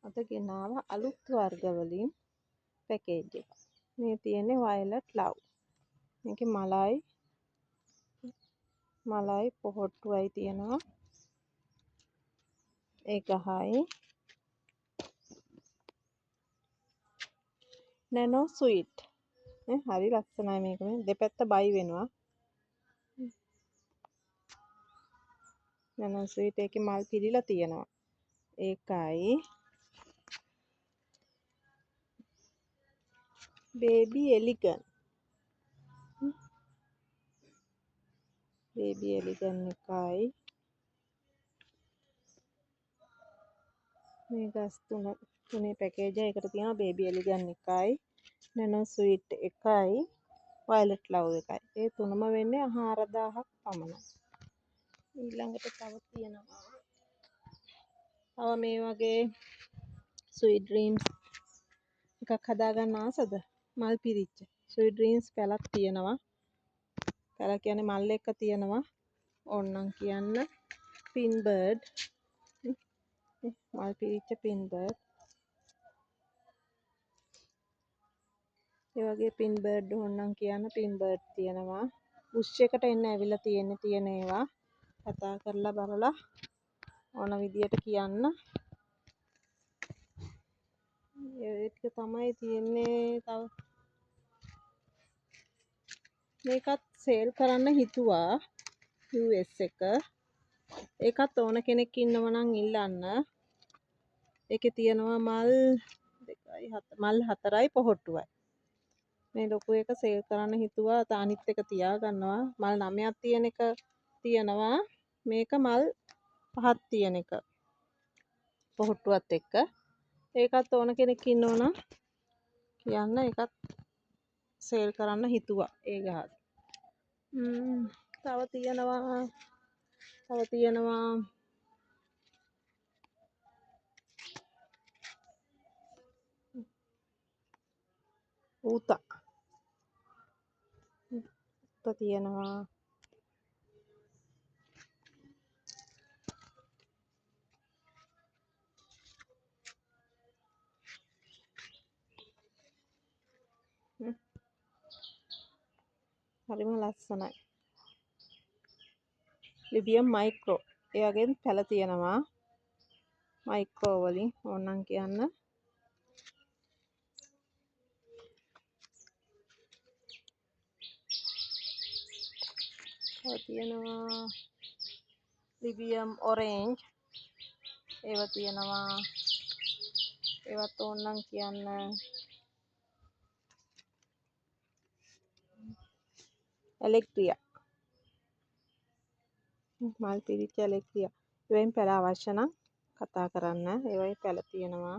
අද ගෙනාව අලුත් වර්ග වලින් පැකේජ් එක. මේ තියෙන්නේ violet love. මේකේ මලයි පොහොට්ටුවයි තියෙනවා. ඒකහයි nano sweet. හරි ලස්සනයි මේක. මේ දෙපැත්ත බයි වෙනවා. nano sweet එකේ මල් පිරීලා තියෙනවා. ඒකයි baby elegant. baby elegant එකයි මේ ගස් තුනේ පැකේජ් එකකට තියෙනවා baby elegant එකයි nano sweet එකයි violet love එකයි. ඒ තුනම වෙන්නේ 4000ක් පමණයි. ඊළඟට තව තියෙනවා. තව මේ වගේ sweet dreams එකක් හදාගන්න ආසද? මල් පිරිච්ච sweet dreams පැලක් තියෙනවා. පැල කියන්නේ මල් එක තියෙනවා. ඕන්නම් කියන්න pin bird. මල් පිරිච්ච pin bird. ඒ වගේ pin bird ඕන්නම් කියන්න pin bird තියෙනවා. bush එකට එන්න ඇවිල්ලා තියෙන ඒවා කතා කරලා බලලා ඕන විදියට කියන්න. ඒ ටික තමයි තියෙන්නේ. තව මේකත් සේල් කරන්න හිතුවා US එක. ඒකත් ඕන කෙනෙක් ඉන්නව නම් ඉල්ලන්න. ඒකේ තියෙනවා මල් 4යි පොහොට්ටුවයි. මේ ලොකු එක සේල් කරන්න හිතුවා. අනිත් එක තියා ගන්නවා. මල් 9ක් තියෙන එක තියෙනවා. මේක මල් 5ක් තියෙන එක. පොහොට්ටුවත් එක්ක. ඒකත් ඕන කෙනෙක් ඉන්නව නම් කියන්න. ඒකත් සේල් කරන්න හිතුවා. ඒ ගහත්. තව තියෙනවා ඌතා තියෙනවා. හරිම ලස්සනයි. ලිබියම් මයික්‍රෝ. ඒ වගේ පැල තියෙනවා. මයික්‍රෝ වලින් ඕනනම් කියන්න. තියෙනවා ලිබියම් ඔරේන්ජ්. ඒවා තියෙනවා. ඒවත් ඕනනම් කියන්න. එලෙක්ට්‍රියා. මල් පිරිච්ච එලෙක්ට්‍රියා. ඒවෙන් පැල අවශ්‍ය නම් කතා කරන්න. ඒවයි පැල තියෙනවා.